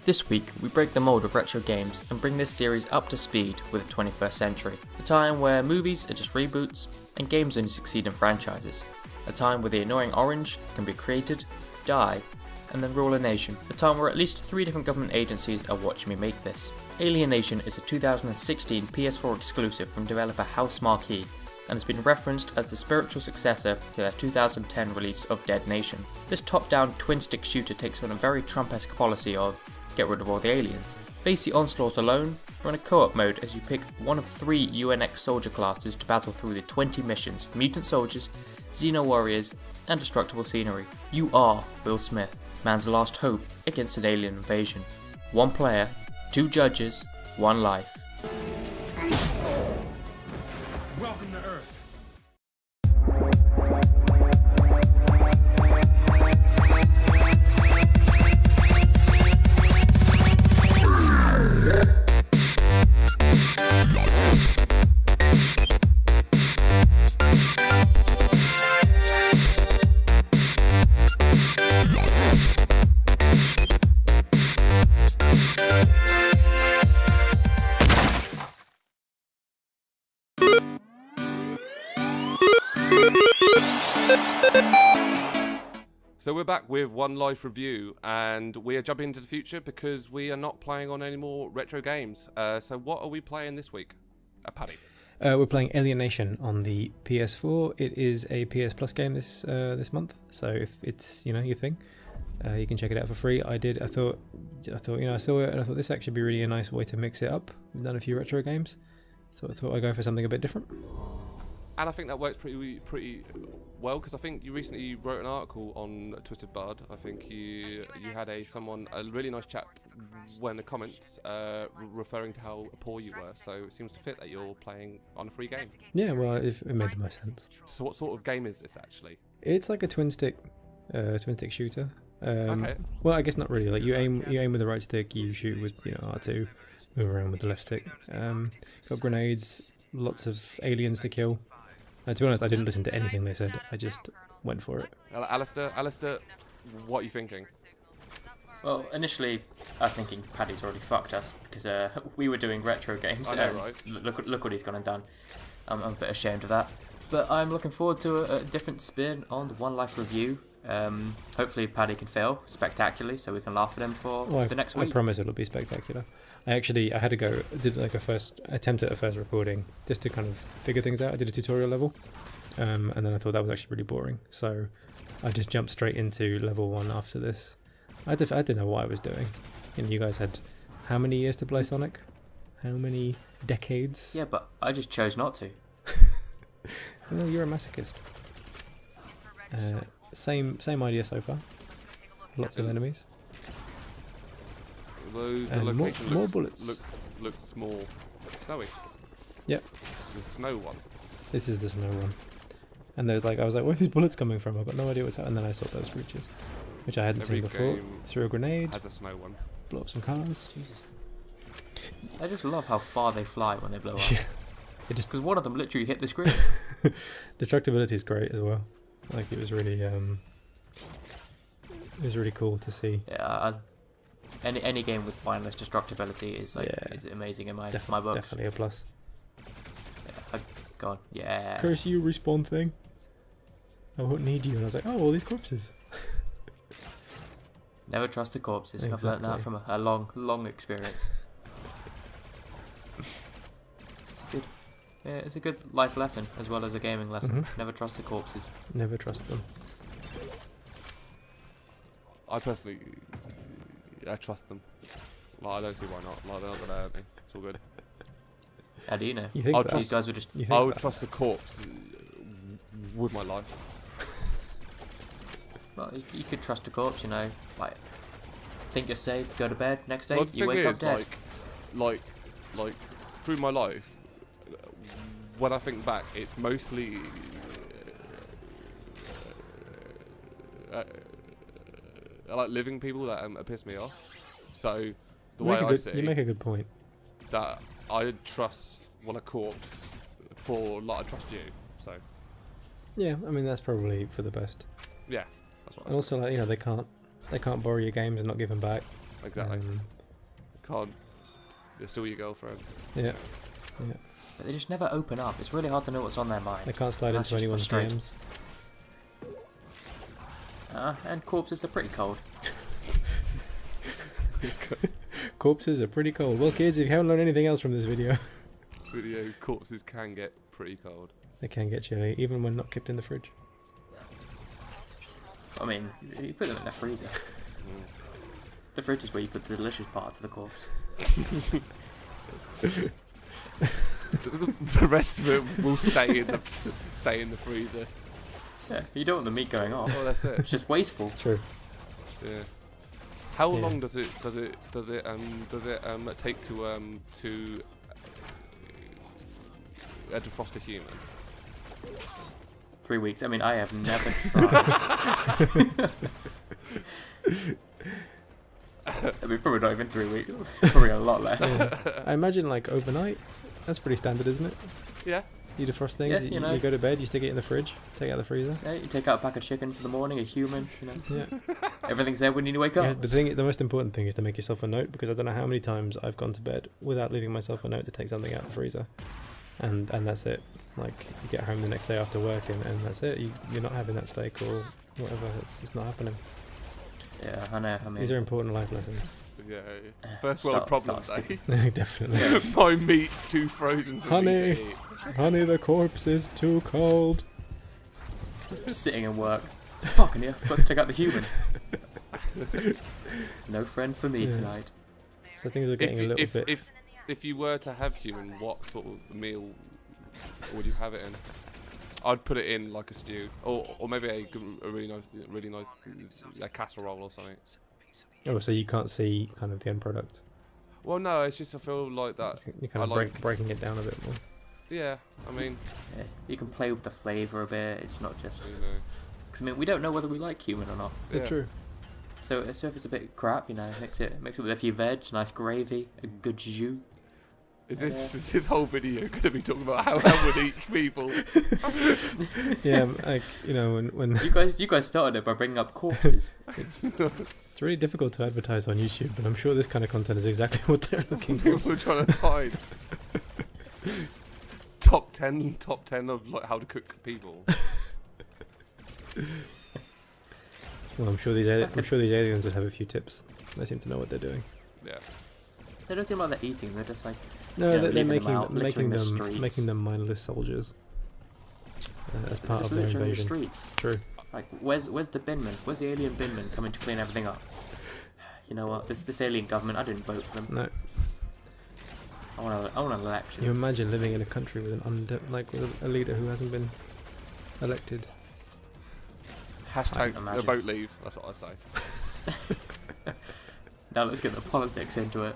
This week, we break the mold of retro games and bring this series up to speed with the 21st century, a time where movies are just reboots and games only succeed in franchises, a time where the annoying orange can be created, die, and then rule a nation, a time where at least 3 different government agencies are watching me make this. Alienation is a 2016 PS4 exclusive from developer House Marquee, and has been referenced as the spiritual successor to their 2010 release of Dead Nation. This top-down twin-stick shooter takes on a very Trump-esque policy of get rid of all the aliens. Face the onslaught alone, or in a co-op mode as you pick one of 3 UNX soldier classes to battle through the 20 missions, mutant soldiers, xeno warriors, and destructible scenery. You are Will Smith, man's last hope against an alien invasion. 1 player, 2 judges, 1 life. Welcome to Earth. So we're back with One Life Review, and we are jumping into the future because we are not playing on any more retro games. So what are we playing this week? Paddy. We're playing Alienation on the PS4. It is a PS Plus game this month, so if it's your thing, you can check it out for free. I thought I saw it and I thought this actually be really a nice way to mix it up. We've done a few retro games, so I thought I'd go for something a bit different. And I think that works pretty well, because I think you recently wrote an article on Twisted Bard. I think you had a really nice chat when the comments referring to how poor you were. So it seems to fit that you're playing on a free game. Yeah, well, it made the most sense. So what sort of game is this actually? It's like a twin stick shooter. Okay. Well, I guess not really. Like you aim with the right stick, you shoot with R2, move around with the left stick. Got grenades, lots of aliens to kill. To be honest, I didn't listen to anything they said. I just went for it. Alistair, what are you thinking? Well, initially, I'm thinking Paddy's already fucked us because we were doing retro games. I know, right? Look what he's gone and done. I'm a bit ashamed of that. But I'm looking forward to a different spin on the One Life Review. Hopefully Paddy can fail spectacularly so we can laugh at him for the next week. I promise it'll be spectacular. I had to go, did like a first attempt at a first recording just to kind of figure things out. I did a tutorial level, and then I thought that was actually really boring. So I just jumped straight into level 1 after this. I didn't know what I was doing. You guys had how many years to play Sonic? How many decades? Yeah, but I just chose not to. Well, you're a masochist. Same idea so far. Lots of enemies. The And location more bullets. looks more snowy. Yep. The snow one. This is the snow one. And I was like, where are these bullets coming from? I've got no idea what's happening. And then I saw those breaches, which I hadn't Every seen before. game Threw a grenade, has a snow one. blow up some cars. Jesus. I just love how far they fly when they blow up. Yeah. Because one of them literally hit the screen. Destructibility is great as well. Like it was really cool to see. Yeah, any game with mindless destructibility is is amazing in my books. Definitely a plus. Yeah, God, yeah. Curse you, respawn thing. I won't need you. And I was like, oh, all these corpses. Never trust the corpses. Exactly. I've learned that from a long experience. It's a good life lesson as well as a gaming lesson. Mhm. Never trust the corpses. Never trust them. I personally, I trust them. Like, I don't see why not. Like, they're not gonna hurt me. It's all good. How do you know? You think that? These guys were just. You I think would that? trust a corpse with my life. Well, you could trust a corpse, like think you're safe, go to bed. Next day, Well, the you thing wake up is, dead. like through my life, when I think back, it's mostly I like living people that piss me off. So the way I see you make a good point. that I trust a corpse for like I trust you. So Yeah, I mean that's probably for the best. yeah, that's what. And also, like, they can't borrow your games and not give them back. Exactly. can't. You're still your girlfriend. Yeah. Yeah. But they just never open up. It's really hard to know what's on their mind. They can't slide That's into just anyone's frustrating. DMs. And corpses are pretty cold. Corpses are pretty cold. Well, kids, if you haven't learned anything else from this video, Corpses can get pretty cold. they can get chilly, even when not kept in the fridge. I mean, you put them in the freezer. The fridge is where you put the delicious parts of the corpse. The rest of it will stay in the freezer. Yeah, you don't want the meat going off. Oh, that's it. It's just wasteful. True. Yeah. How Yeah. long does it take to defrost a human? 3 weeks. I mean, I have never tried. I mean, probably not even 3 weeks. Probably a lot less. I imagine like overnight. That's pretty standard, isn't it? Yeah. You defrost things. Yeah, you, you know. you go to bed. You stick it in the fridge. Take it out of the freezer. Yeah, you take out a pack of chicken for the morning, a human, you know. Yeah. Everything's there when you wake Yeah, up. the most important thing is to make yourself a note, because I don't know how many times I've gone to bed without leaving myself a note to take something out of the freezer, and that's it. Like you get home the next day after work, and that's it. You're not having that steak or whatever. It's not happening. Yeah, I know. I mean, These are important life lessons. Yeah. First world problems, start eh? Definitely. My meat's too frozen for me Honey. to eat. Honey, the corpse is too cold. just sitting in work. Fucking yeah, forgot to take out the human. No friend for me Yeah. tonight. So things are getting a little bit. If you were to have human, what sort of meal would you have it in? I'd put it in like a stew, or maybe a really nice a casserole or something. Oh, so you can't see kind of the end product. Well, no, it's just I feel like that. You're kind of I like- breaking it down a bit more. Yeah, I mean, Yeah, you can play with the flavour a bit. It's not just. you know, Cause, I mean, we don't know whether we like human or not. yeah. True. So if it's a bit crap, you know, mix it with a few veg, nice gravy, a good jus. Is this whole video going to be talking about how I would eat people? Yeah, like when You guys started it by bringing up corpses. it's really difficult to advertise on YouTube, but I'm sure this kind of content is exactly what they're looking for. We're trying to find top 10 of like how to cook people. Well, I'm sure these aliens would have a few tips. They seem to know what they're doing. Yeah. They don't seem like they're eating. They're just like No, Yeah, they're leaving them making out, littering the streets. making them mindless soldiers as part just of their littering the invasion. streets. True. Like, where's the binman? Where's the alien binman coming to clean everything up? You know what? This alien government, I didn't vote for them. No, I want an election. you imagine living in a country with with a leader who hasn't been elected. Hashtag imagine. vote leave. That's what I say. Now let's get the politics into it.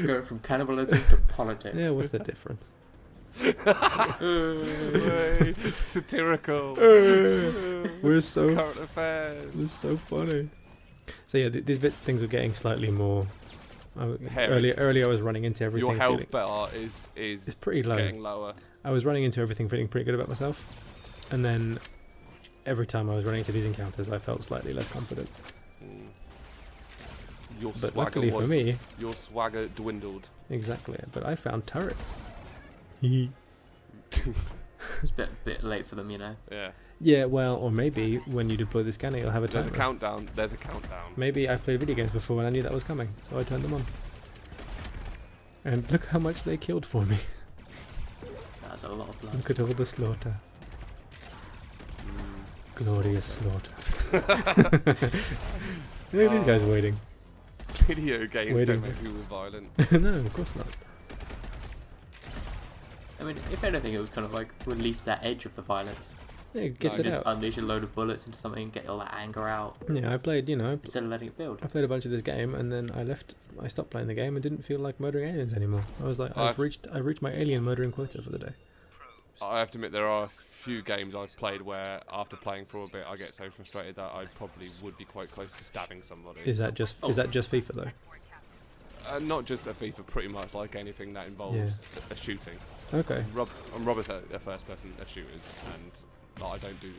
Go from cannibalism to politics. Yeah, what's the difference? Way satirical. We're so Current affairs. It's so funny. So yeah, these things were getting slightly more. Hairy. Earlier I was running into everything. Your health feeling, bar is it's pretty low. getting lower. I was running into everything feeling pretty good about myself, and then every time I was running into these encounters, I felt slightly less confident. Mm. Your But swagger luckily for was- me, your swagger dwindled. exactly. But I found turrets. It's a bit late for them, you know. Yeah. Yeah, well, or maybe when you deploy the scanner, you'll have a There's a timer. countdown. There's a countdown. Maybe I played video games before and I knew that was coming, so I turned them on. And look how much they killed for me. That's a lot of blood. Look at all the slaughter. Glorious slaughter. Look at these guys waiting. Video games Waiting. don't make people violent. No, of course not. I mean, if anything, it would kind of like release that edge of the violence. Yeah, it gets No, it Just out. unleash a load of bullets into something, get all that anger out, Yeah, I played, instead of letting it build. I played a bunch of this game and then I stopped playing the game and didn't feel like murdering aliens anymore. I was like, I've reached my alien murdering quota for the day. I have to admit, there are a few games I've played where, after playing for a bit, I get so frustrated that I probably would be quite close to stabbing somebody. Is that just FIFA though? Not just a FIFA, pretty much like anything that involves a shooting. Okay. I'm Robert's a first-person shooters, and I don't do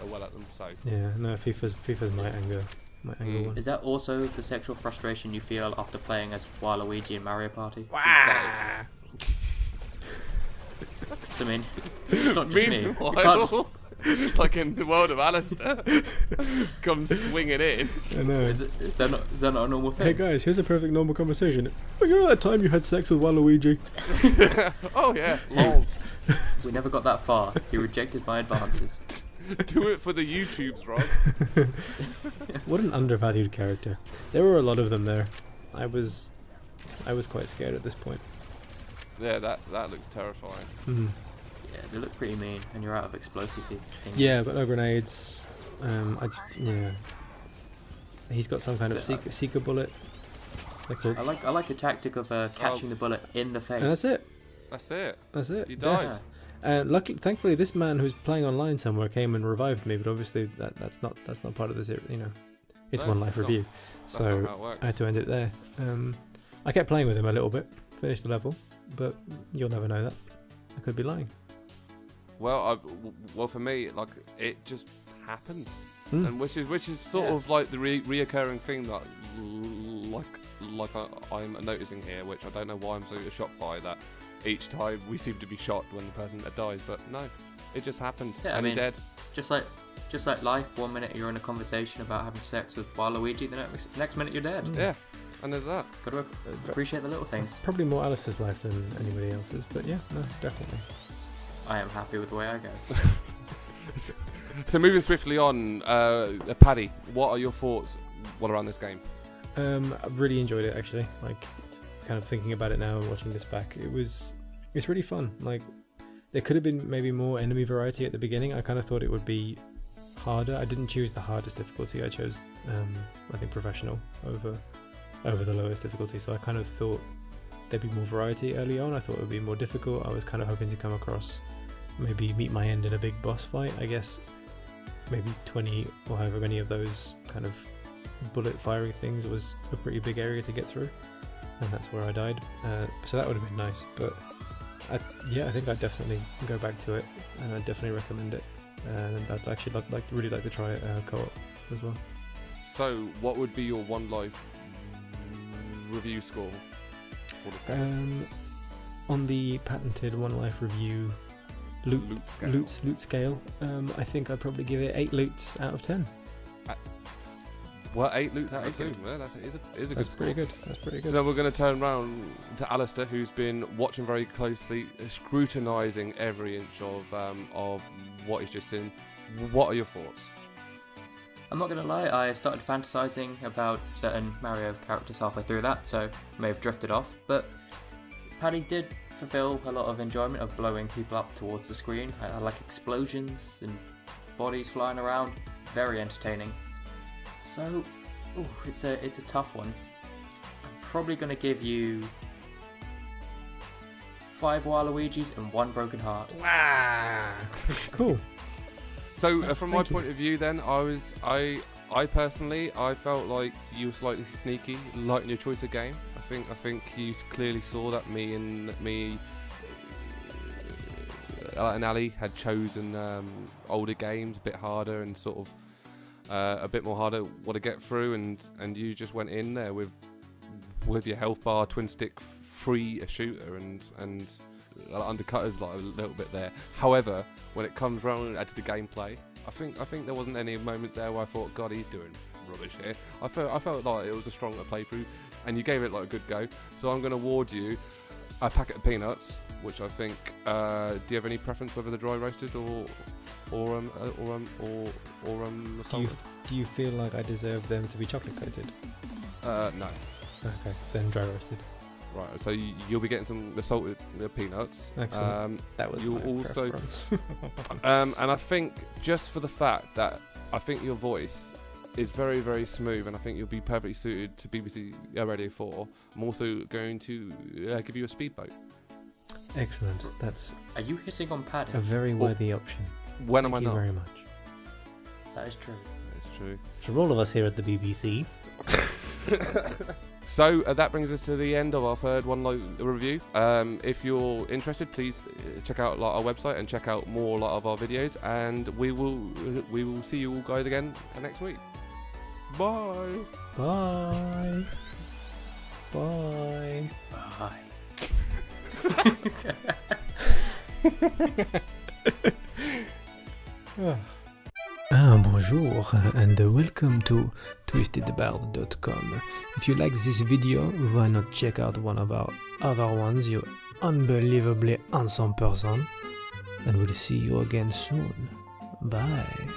well at them. So Yeah, no, FIFA's my anger my angle one. Is that also the sexual frustration you feel after playing as Waluigi in Mario Party? Wow. I mean, it's not just me. You can't just- Like in the world of Alistair, comes swinging in. I know. is that not a normal thing? Hey guys, here's a perfect normal conversation. Oh, you know that time you had sex with Waluigi? Oh yeah, lol. We never got that far. You rejected my advances. Do it for the YouTubes, Rob. What an undervalued character. There were a lot of them there. I was quite scared at this point. Yeah, that looks terrifying. Mhm. Yeah, they look pretty mean, and you're out of explosive things. Yeah, but no grenades. Yeah. He's got some kind of Yeah. seeker bullet. They're cool. I like a tactic of catching the bullet in the face. And that's it. That's it. That's it. You Death. died. Thankfully, this man who's playing online somewhere came and revived me. But obviously, that's not part of the series. You know, it's No, one life it's not. review, That's not so how it works. I had to end it there. I kept playing with him a little bit, finished the level, but you'll never know that. I could be lying. Well, well for me, like it just happened, Mm. and which is sort Yeah. of like the reoccurring thing that I'm noticing here, which I don't know why I'm so shocked by that. Each time we seem to be shocked when the person dies, but no, it just happened, Yeah, and I he mean- dead. Just like life. 1 minute you're in a conversation about having sex with Waluigi, the next minute you're dead. Mm. Yeah, and there's that. Got to appreciate the little things. Probably more Alice's life than anybody else's, but yeah, no, definitely. I am happy with the way I go. So moving swiftly on, Paddy, what are your thoughts around this game? I really enjoyed it actually. Like, kind of thinking about it now and watching this back, it's really fun. Like, there could have been maybe more enemy variety at the beginning. I kind of thought it would be harder. I didn't choose the hardest difficulty. I chose, I think, professional over the lowest difficulty. So I kind of thought there'd be more variety early on. I thought it would be more difficult. I was kind of hoping to come across, maybe meet my end in a big boss fight. I guess maybe 20 or however many of those kind of bullet firing things was a pretty big area to get through, and that's where I died. So that would have been nice, but I think I'd definitely go back to it, and I'd definitely recommend it. And I'd actually really like to try it co-op as well. So, what would be your one life review score for this game? On the patented one life review loot scale, I think I'd probably give it 8 loots out of 10. Well, 8 loots out of Very 2. Yeah, that's a good That's score. pretty good. That's pretty good. So we're going to turn round to Alistair, who's been watching very closely, scrutinising every inch of what he's just seen. What are your thoughts? I'm not gonna lie, I started fantasizing about certain Mario characters halfway through that, so may have drifted off, but Paddy did fulfill a lot of enjoyment of blowing people up towards the screen. I like explosions and bodies flying around, very entertaining. So, it's a tough one. I'm probably gonna give you 5 Waluigis and 1 broken heart. Cool. So from my Thank you. point of view, then I personally felt like you were slightly sneaky, light in your choice of game. I think you clearly saw that me and Ali had chosen older games, a bit harder and sort of a bit more harder what to get through, and you just went in there with your health bar, twin stick, free a shooter, and undercutters like a little bit there. However, when it comes round to the gameplay, I think there wasn't any moments there where I thought, God, he's doing rubbish here. I felt like it was a stronger playthrough, and you gave it like a good go. So I'm going to award you a packet of peanuts, which I think. Do you have any preference whether they're dry roasted or salted? Do you feel like I deserve them to be chocolate coated? No. Okay, then dry roasted. Right. So you'll be getting some salted peanuts. Excellent. That was you'll my also. preference. And I think just for the fact that I think your voice is very, very smooth, and I think you'll be perfectly suited to BBC Radio 4. I'm also going to give you a speedboat. Excellent. That's Are you hitting on Paddy? a very worthy option. When Thank am I you not? very much. That is true. That's true. From all of us here at the BBC. So that brings us to the end of our third one light review. If you're interested, please check out our website and check out more of our videos, and we will see you all guys again next week. Bye. Bye. Bye. Bonjour and welcome to twistedbard.com. If you like this video, why not check out one of our other ones, you unbelievably handsome person, and we'll see you again soon. Bye.